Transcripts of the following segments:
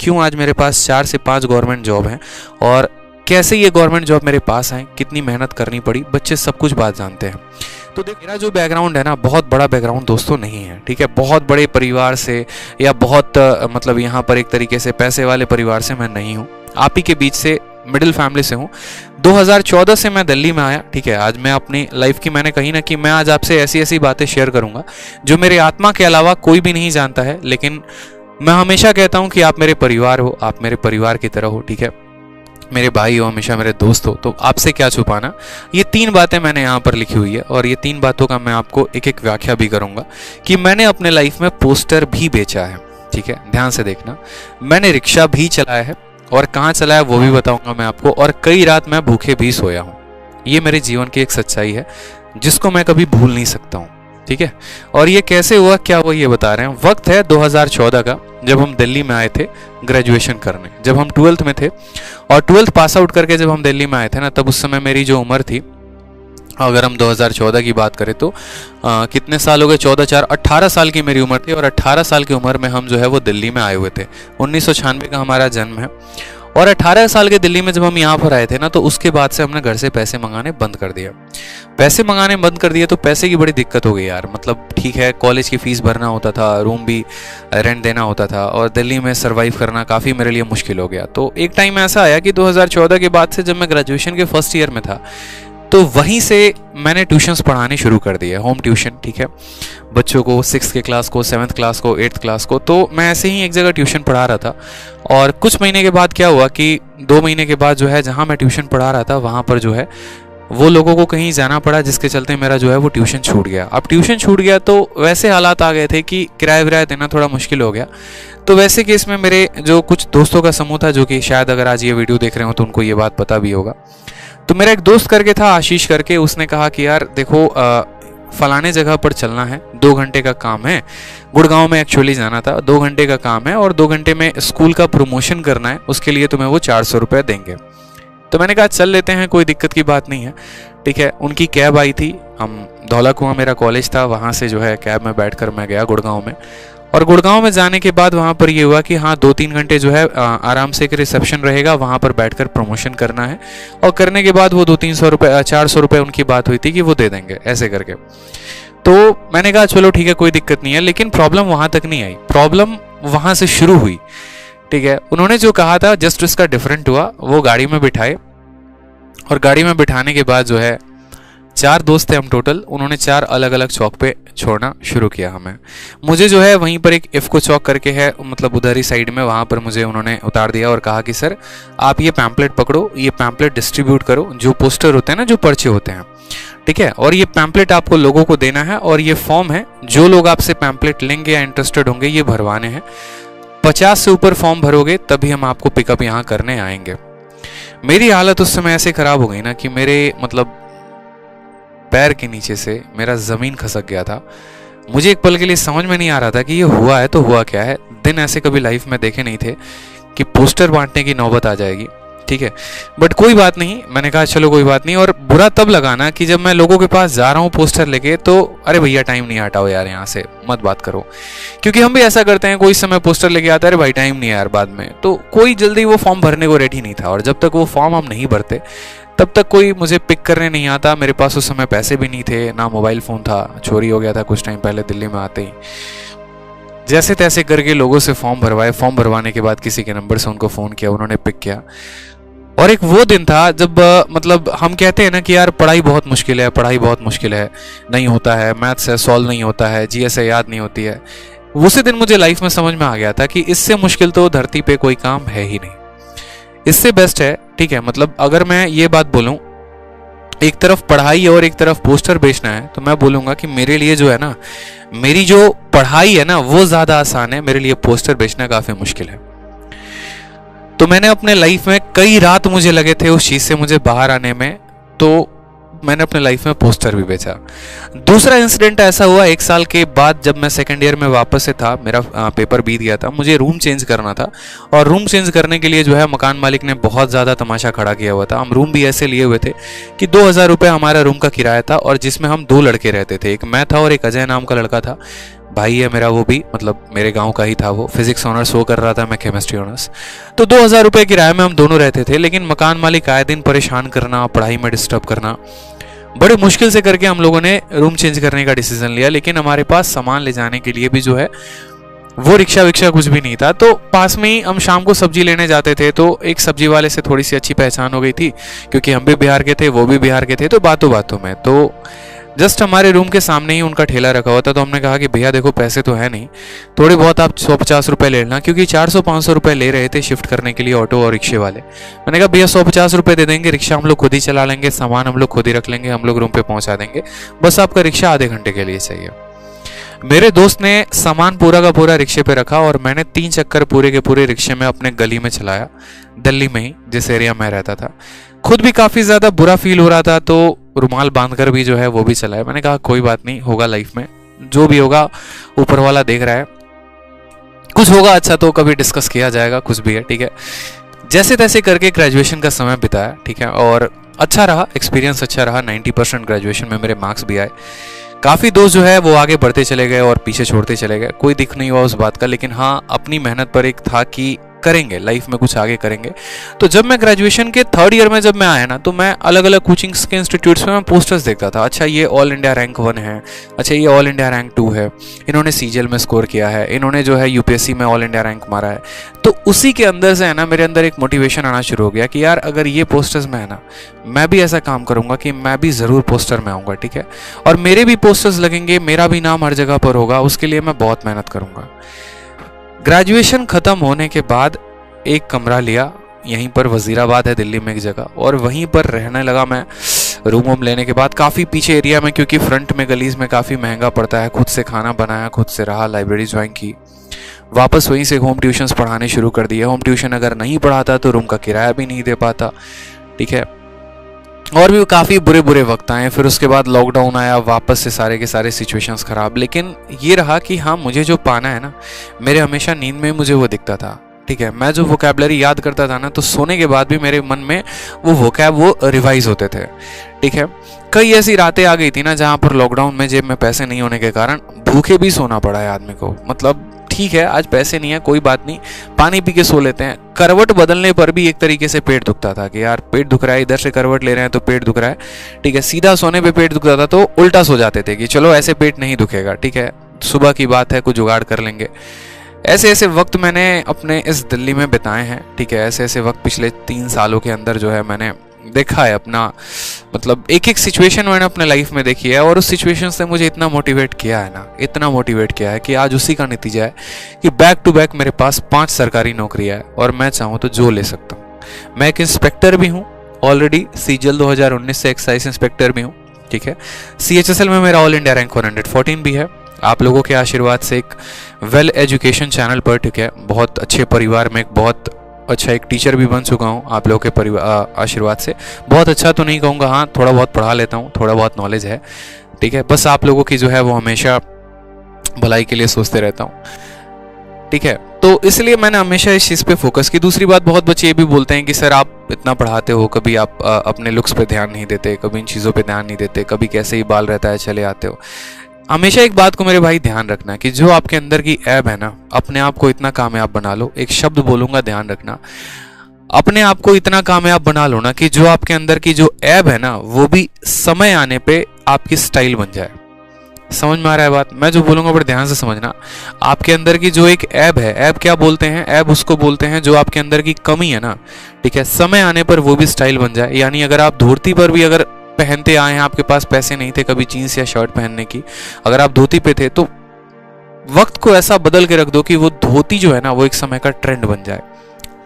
क्यों आज मेरे पास 4 से 5 गवर्नमेंट जॉब हैं और कैसे ये गवर्नमेंट जॉब मेरे पास आए, कितनी मेहनत करनी पड़ी, बच्चे सब कुछ बात जानते हैं। तो देख, मेरा जो बैकग्राउंड है ना, बहुत बड़ा बैकग्राउंड दोस्तों नहीं है, ठीक है। बहुत बड़े परिवार से या बहुत मतलब यहाँ पर एक तरीके से पैसे वाले परिवार से मैं नहीं हूँ, आप ही के बीच से मिडिल फैमिली से हूँ। 2014 से मैं दिल्ली में आया, ठीक है। आज मैं अपनी लाइफ की, मैंने कही ना कि मैं आज आपसे ऐसी ऐसी बातें शेयर करूंगा जो मेरे आत्मा के अलावा कोई भी नहीं जानता है, लेकिन मैं हमेशा कहता हूँ कि आप मेरे परिवार हो, आप मेरे परिवार की तरह हो, ठीक है। मेरे भाई हो, हमेशा मेरे दोस्त हो, तो आपसे क्या छुपाना। ये 3 बातें मैंने यहाँ पर लिखी हुई है और ये 3 बातों का मैं आपको एक एक व्याख्या भी करूंगा कि मैंने अपने लाइफ में पोस्टर भी बेचा है, ठीक है। ध्यान से देखना, मैंने रिक्शा भी चलाया है और कहाँ चलाया वो भी बताऊंगा मैं आपको, और कई रात मैं भूखे भी सोया हूँ। ये मेरे जीवन की एक सच्चाई है जिसको मैं कभी भूल नहीं सकता हूँ, ठीक है। और ये कैसे हुआ, क्या हुआ, ये बता रहे हैं। वक्त है 2014 का, जब हम दिल्ली में आए थे ग्रेजुएशन करने, जब हम 12th में थे और 12th पास आउट करके जब हम दिल्ली में आए थे ना, तब उस समय मेरी जो उम्र थी, अगर हम 2014 की बात करें तो कितने साल हो गए, 14 4 18 साल की मेरी उम्र थी। और 18 साल की उम्र में हम जो है वो दिल्ली में आए हुए थे। 1996 का हमारा जन्म है और 18 साल के दिल्ली में जब हम यहाँ पर आए थे ना, तो उसके बाद से हमने घर से पैसे मंगाने बंद कर दिया। पैसे मंगाने बंद कर दिए तो पैसे की बड़ी दिक्कत हो गई यार। मतलब ठीक है, कॉलेज की फीस भरना होता था, रूम भी रेंट देना होता था और दिल्ली में सर्वाइव करना काफ़ी मेरे लिए मुश्किल हो गया। तो एक टाइम ऐसा आया कि 2014 के बाद से जब मैं ग्रेजुएशन के फर्स्ट ईयर में था, तो वहीं से मैंने ट्यूशन्स पढ़ाने शुरू कर दिए, होम ट्यूशन, ठीक है। बच्चों को 6th के क्लास को, 7th क्लास को, 8th क्लास को। तो मैं ऐसे ही एक जगह ट्यूशन पढ़ा रहा था और कुछ महीने के बाद क्या हुआ कि 2 महीने के बाद जो है, जहाँ मैं ट्यूशन पढ़ा रहा था वहाँ पर जो है वो लोगों को कहीं जाना पड़ा, जिसके चलते मेरा जो है वो ट्यूशन छूट गया। अब ट्यूशन छूट गया तो वैसे हालात आ गए थे कि किराया विराया देना थोड़ा मुश्किल हो गया। तो वैसे केस में मेरे जो कुछ दोस्तों का समूह था, जो कि शायद अगर आज ये वीडियो देख रहे हो तो उनको ये बात पता भी होगा। तो मेरा एक दोस्त करके था, आशीष करके, उसने कहा कि यार देखो फलाने जगह पर चलना है, 2 घंटे का काम है, गुड़गांव में एक्चुअली जाना था, 2 घंटे का काम है और 2 घंटे में स्कूल का प्रमोशन करना है, उसके लिए तुम्हें वो 400 रुपये देंगे। तो मैंने कहा चल लेते हैं, कोई दिक्कत की बात नहीं है, ठीक है। उनकी कैब आई थी, हम धौला कुआं मेरा कॉलेज था, वहाँ से जो है कैब में बैठकर मैं गया गुड़गांव में। और गुड़गांव में जाने के बाद वहाँ पर ये हुआ कि हाँ 2-3 घंटे जो है आराम से एक रिसेप्शन रहेगा, वहाँ पर बैठकर प्रमोशन करना है और करने के बाद वो 200-300 रुपये 400 रुपये उनकी बात हुई थी कि वो दे देंगे, ऐसे करके। तो मैंने कहा चलो ठीक है, कोई दिक्कत नहीं है। लेकिन प्रॉब्लम वहाँ तक नहीं आई, प्रॉब्लम वहाँ से शुरू हुई, ठीक है। उन्होंने जो कहा था जस्ट उसका डिफरेंट हुआ। वो गाड़ी में बिठाए और गाड़ी में बिठाने के बाद जो है 4 दोस्त थे हम टोटल, उन्होंने 4 अलग अलग चौक पे छोड़ना शुरू किया हमें। मुझे जो है वहीं पर एक इफ्को चौक करके है, मतलब उधर ही साइड में, वहाँ पर मुझे उन्होंने उतार दिया और कहा कि सर आप ये पैम्पलेट पकड़ो, ये पैम्पलेट डिस्ट्रीब्यूट करो, जो पोस्टर होते हैं ना, जो पर्चे होते हैं, ठीक है। और ये पैम्पलेट आपको लोगों को देना है और ये फॉर्म है, जो लोग आपसे पैम्पलेट लेंगे या इंटरेस्टेड होंगे ये भरवाने हैं। 50 से ऊपर फॉर्म भरोगे तभी हम आपको पिकअप यहाँ करने आएंगे। मेरी हालत उस समय ऐसे खराब हो गई ना कि मेरे मतलब पैर के नीचे से मेरा जमीन खसक गया था। मुझे एक पल के लिए समझ में नहीं आ रहा था कि ये हुआ है तो हुआ क्या है। दिन ऐसे कभी लाइफ में देखे नहीं थे कि पोस्टर बांटने की नौबत आ जाएगी, ठीक है। बट कोई बात नहीं, मैंने कहा चलो कोई बात नहीं। और बुरा तब लगा ना कि जब मैं लोगों के पास जा रहा हूँ पोस्टर लेके, तो अरे भैया टाइम नहीं, हटाओ यार यहाँ से मत बात करो। क्योंकि हम भी ऐसा करते हैं, कोई समय पोस्टर लेके आता है, अरे भाई टाइम नहीं है यार बाद में। तो कोई जल्दी वो फॉर्म भरने को रेडी नहीं था और जब तक वो फॉर्म हम नहीं भरते तब तक कोई मुझे पिक करने नहीं आता। मेरे पास उस समय पैसे भी नहीं थे, ना मोबाइल फ़ोन था, चोरी हो गया था कुछ टाइम पहले दिल्ली में आते ही। जैसे तैसे करके लोगों से फॉर्म भरवाए, फॉर्म भरवाने के बाद किसी के नंबर से उनको फ़ोन किया, उन्होंने पिक किया। और एक वो दिन था जब मतलब हम कहते हैं ना कि यार पढ़ाई बहुत मुश्किल है, पढ़ाई बहुत मुश्किल है, नहीं होता है, मैथ्स है सॉल्व नहीं होता है, जीएस है याद नहीं होती है। उसी दिन मुझे लाइफ में समझ में आ गया था कि इससे मुश्किल तो धरती पे कोई काम है ही नहीं, इससे बेस्ट है, ठीक है। मतलब अगर मैं ये बात बोलूं, एक तरफ पढ़ाई और एक तरफ पोस्टर बेचना है, तो मैं बोलूंगा कि मेरे लिए जो है ना, मेरी जो पढ़ाई है ना वो ज्यादा आसान है, मेरे लिए पोस्टर बेचना काफी मुश्किल है। तो मैंने अपने लाइफ में कई रात मुझे लगे थे उस चीज से मुझे बाहर आने में, तो मैंने अपने लाइफ में पोस्टर भी बेचा। दूसरा इंसिडेंट ऐसा हुआ 1 साल के बाद, जब मैं सेकंड ईयर में वापस से था, मेरा पेपर बीत गया था, मुझे रूम चेंज करना था। और रूम चेंज करने के लिए जो है मकान मालिक ने बहुत ज़्यादा तमाशा खड़ा किया हुआ था। हम रूम भी ऐसे लिए हुए थे कि 2000 रुपये हमारा रूम का किराया था और जिसमें हम 2 लड़के रहते थे, एक मैं था और एक अजय नाम का लड़का था। भाई है मेरा, वो भी मतलब मेरे गांव का ही था, वो फिजिक्स ऑनर्स वो कर रहा था, मैं केमिस्ट्री ऑनर्स। तो 2000 रुपये किराए में हम दोनों रहते थे, लेकिन मकान मालिक आए दिन परेशान करना, पढ़ाई में डिस्टर्ब करना, बड़े मुश्किल से करके हम लोगों ने रूम चेंज करने का डिसीजन लिया। लेकिन हमारे पास सामान ले जाने के लिए भी जो है वो रिक्शा विक्शा कुछ भी नहीं था। तो पास में ही हम शाम को सब्जी लेने जाते थे, तो एक सब्जी वाले से थोड़ी सी अच्छी पहचान हो गई थी, क्योंकि हम भी बिहार के थे, वो भी बिहार के थे। तो बातों बातों में तो जस्ट हमारे रूम के सामने ही उनका ठेला रखा हुआ था। तो हमने कहा कि भैया देखो पैसे तो है नहीं, थोड़े बहुत आप 150 रुपये ले लेना, क्योंकि 400-500 रुपये ले रहे थे शिफ्ट करने के लिए ऑटो और रिक्शे वाले। मैंने कहा भैया 150 रुपये दे देंगे, रिक्शा हम लोग खुद ही चला लेंगे, सामान हम लोग खुद ही रख लेंगे, हम लोग रूम पे पहुंचा देंगे, बस आपका रिक्शा आधे घंटे के लिए चाहिए। मेरे दोस्त ने सामान पूरा का पूरा रिक्शे पे रखा और मैंने 3 चक्कर पूरे के पूरे रिक्शे में अपने गली में चलाया, दिल्ली में ही जिस एरिया में रहता था। खुद भी काफ़ी ज़्यादा बुरा फील हो रहा था, तो रुमाल बांधकर भी जो है वो भी चलाया। मैंने कहा कोई बात नहीं, होगा लाइफ में, जो भी होगा ऊपर वाला देख रहा है, कुछ होगा अच्छा तो कभी डिस्कस किया जाएगा, कुछ भी है, ठीक है। जैसे तैसे करके ग्रेजुएशन का समय बिताया, ठीक है, और अच्छा रहा, एक्सपीरियंस अच्छा रहा। 90% ग्रेजुएशन में मेरे मार्क्स भी आए। काफ़ी दोस्त जो है वो आगे बढ़ते चले गए और पीछे छोड़ते चले गए, कोई दिख नहीं हुआ उस बात का। लेकिन हाँ, अपनी मेहनत पर एक था कि करेंगे, लाइफ में कुछ आगे करेंगे। तो जब मैं ग्रेजुएशन के 3rd ईयर में जब मैं आया ना, तो मैं अलग अलग कोचिंग्स के इंस्टीट्यूट्स में मैं पोस्टर्स देखता था। अच्छा ये ऑल इंडिया रैंक 1 है, अच्छा ये ऑल इंडिया रैंक 2 है, इन्होंने सीजीएल में स्कोर किया है, इन्होंने जो है यूपीएससी में ऑल इंडिया रैंक मारा है। तो उसी के अंदर से है ना, मेरे अंदर एक मोटिवेशन आना शुरू हो गया कि यार अगर ये पोस्टर्स में है ना, मैं भी ऐसा काम करूंगा कि मैं भी ज़रूर पोस्टर में आऊँगा, ठीक है, और मेरे भी पोस्टर्स लगेंगे, मेरा भी नाम हर जगह पर होगा, उसके लिए मैं बहुत मेहनत करूँगा। ग्रेजुएशन ख़त्म होने के बाद एक कमरा लिया, यहीं पर वजीराबाद है दिल्ली में एक जगह, और वहीं पर रहने लगा मैं। रूम वूम लेने के बाद काफ़ी पीछे एरिया में, क्योंकि फ्रंट में गलीज में काफ़ी महंगा पड़ता है। खुद से खाना बनाया, खुद से रहा, लाइब्रेरी ज्वाइन की, वापस वहीं से होम ट्यूशन्स पढ़ाने शुरू कर दिए। होम ट्यूशन अगर नहीं पढ़ाता तो रूम का किराया भी नहीं दे पाता, ठीक है, और भी काफ़ी बुरे बुरे वक्त आए। फिर उसके बाद लॉकडाउन आया, वापस से सारे के सारे सिचुएशंस ख़राब। लेकिन ये रहा कि हाँ, मुझे जो पाना है ना, मेरे हमेशा नींद में मुझे वो दिखता था, ठीक है। मैं जो वोकैबलरी याद करता था ना, तो सोने के बाद भी मेरे मन में वो वोकैब वो रिवाइज होते थे, ठीक है। कई ऐसी रातें आ गई थी ना जहाँ पर लॉकडाउन में जेब में पैसे नहीं होने के कारण भूखे भी सोना पड़ा है आदमी को। मतलब ठीक है, आज पैसे नहीं है, कोई बात नहीं, पानी पी के सो लेते हैं। करवट बदलने पर भी एक तरीके से पेट दुखता था कि यार पेट दुख रहा है, इधर से करवट ले रहे हैं तो पेट दुख रहा है, ठीक है। सीधा सोने पे पेट दुखता था तो उल्टा सो जाते थे कि चलो ऐसे पेट नहीं दुखेगा, ठीक है, सुबह की बात है, कुछ जुगाड़ कर लेंगे। ऐसे ऐसे वक्त मैंने अपने इस दिल्ली में बिताए हैं, ठीक है। ऐसे ऐसे वक्त पिछले 3 सालों के अंदर जो है मैंने देखा है अपना, मतलब एक एक सिचुएशन मैंने अपने लाइफ में देखी है, और उस सिचुएशन से मुझे इतना मोटिवेट किया है ना, इतना मोटिवेट किया है कि आज उसी का नतीजा है कि बैक टू बैक मेरे पास 5 सरकारी नौकरियां है, और मैं चाहूँ तो जो ले सकता हूँ। मैं एक इंस्पेक्टर भी हूँ ऑलरेडी, सीजीएल 2019 से एक्साइज इंस्पेक्टर भी हूँ, ठीक है। सीएचएसएल में मेरा ऑल इंडिया रैंक 114 भी है, आप लोगों के आशीर्वाद से, एक वेल एजुकेशन चैनल पर, ठीक है, बहुत अच्छे परिवार में एक बहुत अच्छा एक टीचर भी बन चुका हूँ आप लोगों के परिवार आशीर्वाद से। बहुत अच्छा तो नहीं कहूँगा, हाँ थोड़ा बहुत पढ़ा लेता हूँ, थोड़ा बहुत नॉलेज है, ठीक है। बस आप लोगों की जो है वो हमेशा भलाई के लिए सोचते रहता हूँ, ठीक है। तो इसलिए मैंने हमेशा इस चीज़ पे फोकस की। दूसरी बात, बहुत बच्चे ये भी बोलते हैं कि सर आप इतना पढ़ाते हो, कभी आप अपने लुक्स पे ध्यान नहीं देते, कभी इन चीज़ों पे ध्यान नहीं देते, कभी कैसे ही बाल रहता है चले आते हो। हमेशा एक बात को मेरे भाई ध्यान रखना कि जो आपके अंदर की ऐब है ना, अपने आप को इतना कामयाब बना लो। एक शब्द बोलूंगा, ध्यान रखना, अपने आप को इतना कामयाब बना लो ना कि जो आपके अंदर की जो ऐब है ना, वो भी समय आने पे आपकी स्टाइल बन जाए। समझ में आ रहा है बात? मैं जो बोलूंगा बड़े ध्यान से समझना। आपके अंदर की जो एक ऐब है, ऐब क्या बोलते हैं? ऐब उसको बोलते हैं जो आपके अंदर की कमी है ना, ठीक है, समय आने पर वो भी स्टाइल बन जाए। यानी अगर आप धोती पर भी अगर पहनते आए हैं, आपके पास पैसे नहीं थे कभी जीन्स या शर्ट पहनने की, अगर आप धोती पे थे, तो वक्त को ऐसा बदल के रख दो कि वो धोती जो है ना, वो एक समय का ट्रेंड बन जाए,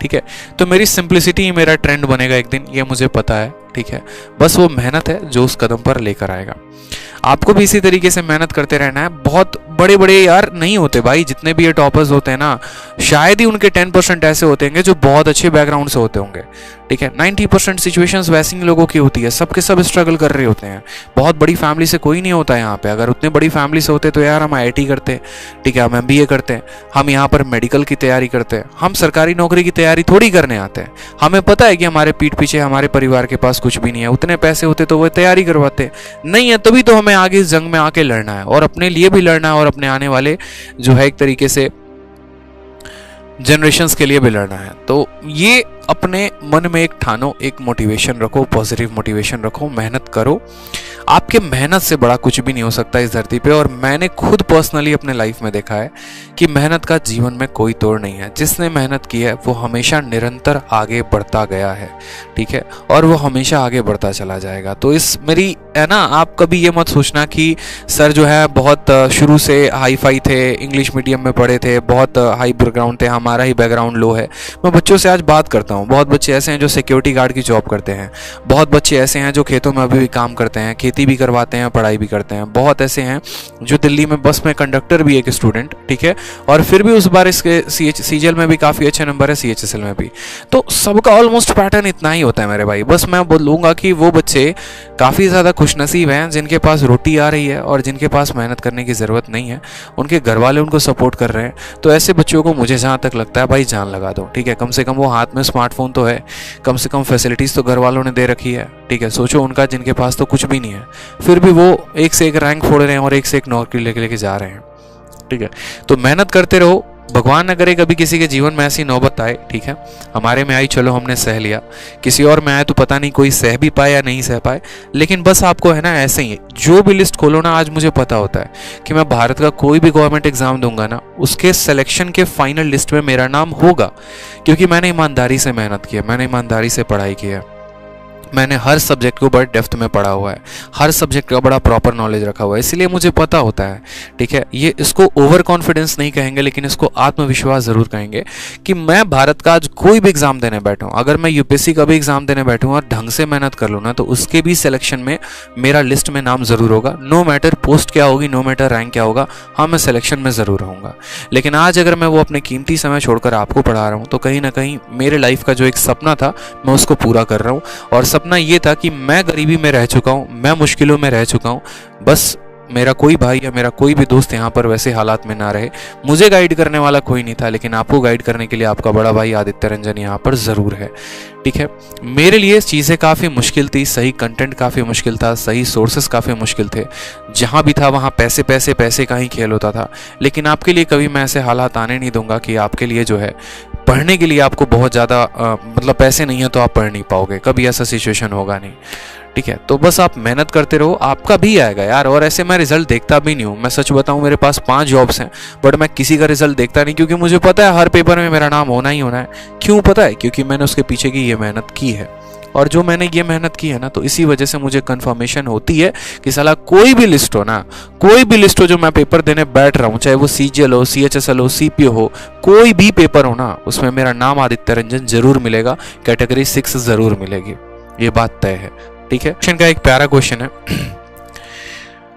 ठीक है। तो मेरी सिंप्लिसिटी ही मेरा ट्रेंड बनेगा एक दिन, ये मुझे पता है, ठीक है। बस वो मेहनत है जो उस कदम पर लेकर आएगा। आपको भी इसी तरीके से मेहनत करते रहना है। बहुत बड़े बड़े यार नहीं होते भाई, जितने भी ये टॉपर्स होते हैं ना, शायद ही उनके 10% ऐसे होते होंगे जो बहुत अच्छे बैकग्राउंड से होते होंगे, ठीक है। 90% सिचुएशंस वैसी ही लोगों की होती है, सबके सब स्ट्रगल कर रहे होते हैं। बहुत बड़ी फैमिली से कोई नहीं होता यहाँ पे। अगर उतने बड़ी फैमिली से होते तो यार हम IIT करते, ठीक है, हम MBA करते हैं, हम यहाँ पर मेडिकल की तैयारी करते हैं, हम सरकारी नौकरी की तैयारी थोड़ी करने आते हैं। हमें पता है कि हमारे पीठ पीछे हमारे परिवार के पास कुछ भी नहीं है। उतने पैसे होते तो वो तैयारी करवाते, नहीं है तभी तो हमें आगे इस जंग में आके लड़ना है, और अपने लिए भी लड़ना है, और अपने आने वाले जो है एक तरीके से जनरेशंस के लिए भी लड़ना है। तो ये अपने मन में एक ठानो, एक मोटिवेशन रखो, पॉजिटिव मोटिवेशन रखो, मेहनत करो। आपके मेहनत से बड़ा कुछ भी नहीं हो सकता इस धरती पे। और मैंने खुद पर्सनली अपने लाइफ में देखा है कि मेहनत का जीवन में कोई तोड़ नहीं है। जिसने मेहनत की है वो हमेशा निरंतर आगे बढ़ता गया है, ठीक है, और वो हमेशा आगे बढ़ता चला जाएगा। तो इस मेरी है ना, आप कभी ये मत सोचना कि सर जो है बहुत शुरू से हाई फाई थे, इंग्लिश मीडियम में पढ़े थे, बहुत हाई बैकग्राउंड थे, हमारा ही बैकग्राउंड लो है। मैं बच्चों से आज बात करता हूँ, बहुत बच्चे ऐसे हैं जो सिक्योरिटी गार्ड की जॉब करते हैं, बहुत बच्चे ऐसे हैं जो खेतों में अभी भी काम करते हैं, खेती भी करवाते हैं, पढ़ाई भी करते हैं, बहुत ऐसे हैं जो दिल्ली में बस में कंडक्टर भी एक स्टूडेंट, ठीक है, और फिर भी उस बार इसके CGL में भी काफ़ी अच्छे नंबर है, CHSL में भी। तो सबका ऑलमोस्ट पैटर्न इतना ही होता है मेरे भाई। बस मैं बोलूँगा कि वो बच्चे काफ़ी ज़्यादा खुशनसीब हैं जिनके पास रोटी आ रही है और जिनके पास मेहनत करने की ज़रूरत नहीं है, उनके घर वाले उनको सपोर्ट कर रहे हैं। तो ऐसे बच्चों को मुझे जहाँ तक लगता है भाई जान लगा दो, ठीक है। कम से कम वो हाथ में स्मार्टफोन तो है, कम से कम फैसिलिटीज़ तो घर वालों ने दे रखी है, ठीक है। सोचो उनका जिनके पास तो कुछ भी नहीं है, फिर भी वो एक से एक रैंक फोड़ रहे हैं और एक से एक नौकरी लेके जा रहे हैं, ठीक है। तो मेहनत करते रहो, भगवान न करे कभी किसी के जीवन में ऐसी नौबत आए, ठीक है। हमारे में आई, चलो हमने सह लिया, किसी और में आए तो पता नहीं कोई सह भी पाए या नहीं सह पाए। लेकिन बस आपको है ना ऐसे ही जो भी लिस्ट खोलो ना, आज मुझे पता होता है कि मैं भारत का कोई भी गवर्नमेंट एग्जाम दूंगा ना, उसके सिलेक्शन के फाइनल लिस्ट में मेरा नाम होगा, क्योंकि मैंने ईमानदारी से मेहनत की है, मैंने ईमानदारी से पढ़ाई की है, मैंने हर सब्जेक्ट को बड़े डेप्थ में पढ़ा हुआ है, हर सब्जेक्ट का बड़ा प्रॉपर नॉलेज रखा हुआ है, इसलिए मुझे पता होता है, ठीक है। ये इसको ओवर कॉन्फिडेंस नहीं कहेंगे, लेकिन इसको आत्मविश्वास ज़रूर कहेंगे कि मैं भारत का आज कोई भी एग्जाम देने बैठूँ, अगर मैं UPSC का भी एग्जाम देने बैठूँ और ढंग से मेहनत कर लूँ ना, तो उसके भी सिलेक्शन में मेरा लिस्ट में नाम ज़रूर होगा। नो मैटर पोस्ट क्या होगी, नो मैटर रैंक क्या होगा, हाँ मैं सिलेक्शन में ज़रूर रहूँगा। लेकिन आज अगर मैं वो अपने कीमती समय छोड़कर आपको पढ़ा रहा हूँ, तो कहीं ना कहीं मेरे लाइफ का जो एक सपना था मैं उसको पूरा कर रहा हूँ। और सपना ये था कि मैं गरीबी में रह चुका हूँ, मैं मुश्किलों में रह चुका हूँ, बस मेरा कोई भाई या मेरा कोई भी दोस्त यहाँ पर वैसे हालात में ना रहे। मुझे गाइड करने वाला कोई नहीं था, लेकिन आपको गाइड करने के लिए आपका बड़ा भाई आदित्य रंजन यहाँ पर ज़रूर है, ठीक है। मेरे लिए चीज़ें काफ़ी मुश्किल थी, सही कंटेंट काफ़ी मुश्किल था, सही सोर्सेस काफ़ी मुश्किल थे, जहाँ भी था वहाँ पैसे पैसे पैसे का ही खेल होता था। लेकिन आपके लिए कभी मैं ऐसे हालात आने नहीं दूंगा कि आपके लिए जो है पढ़ने के लिए आपको बहुत ज़्यादा मतलब पैसे नहीं है तो आप पढ़ नहीं पाओगे, कभी ऐसा सिचुएशन होगा नहीं, ठीक है। तो बस आप मेहनत करते रहो, आपका भी आएगा यार। और ऐसे मैं रिजल्ट देखता भी नहीं हूँ, मैं सच बताऊँ मेरे पास 5 जॉब्स हैं, बट मैं किसी का रिजल्ट देखता नहीं, क्योंकि मुझे पता है हर पेपर में मेरा नाम होना ही होना है। क्यों पता है? क्योंकि मैंने उसके पीछे की ये मेहनत की है, और जो मैंने ये मेहनत की है ना, तो इसी वजह से मुझे कंफर्मेशन होती है कि साला कोई भी लिस्ट हो ना, कोई भी लिस्ट हो जो मैं पेपर देने बैठ रहा हूँ, चाहे वो CGL हो, CHSL हो, CPO हो, कोई भी पेपर हो ना, उसमें मेरा नाम आदित्य रंजन जरूर मिलेगा, कैटेगरी 6 जरूर मिलेगी, ये बात तय है, ठीक है। क्वेश्चन का एक प्यारा क्वेश्चन है।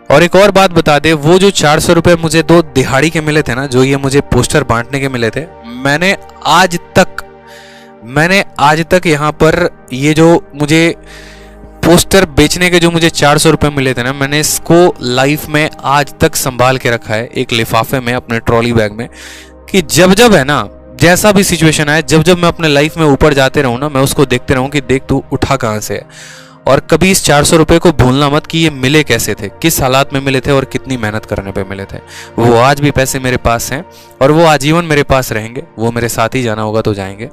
और एक और बात बता दे, वो जो 400 रुपए मुझे 2 दिहाड़ी के मिले थे ना, जो ये मुझे पोस्टर बांटने के मिले थे, मैंने आज तक यहाँ पर ये जो मुझे पोस्टर बेचने के जो मुझे 400 रुपए मिले थे ना, मैंने इसको लाइफ में आज तक संभाल के रखा है एक लिफाफे में, अपने ट्रॉली बैग में, कि जब है ना, जैसा भी सिचुएशन आए, जब मैं अपने लाइफ में ऊपर जाते रहूँ ना, मैं उसको देखते रहूँ कि देख तू उठा कहाँ से है। और कभी इस 400 रुपए को भूलना मत कि ये मिले कैसे थे, किस हालात में मिले थे और कितनी मेहनत करने पे मिले थे। वो आज भी पैसे मेरे पास हैं और वो आजीवन मेरे पास रहेंगे, वो मेरे साथ ही जाना होगा तो जाएंगे,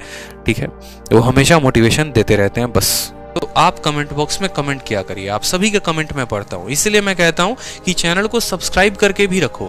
ठीक है। वो हमेशा मोटिवेशन देते रहते हैं बस। तो आप कमेंट बॉक्स में कमेंट किया करिए, आप सभी के कमेंट मैं पढ़ता हूँ, इसलिए मैं कहता हूँ कि चैनल को सब्सक्राइब करके भी रखो।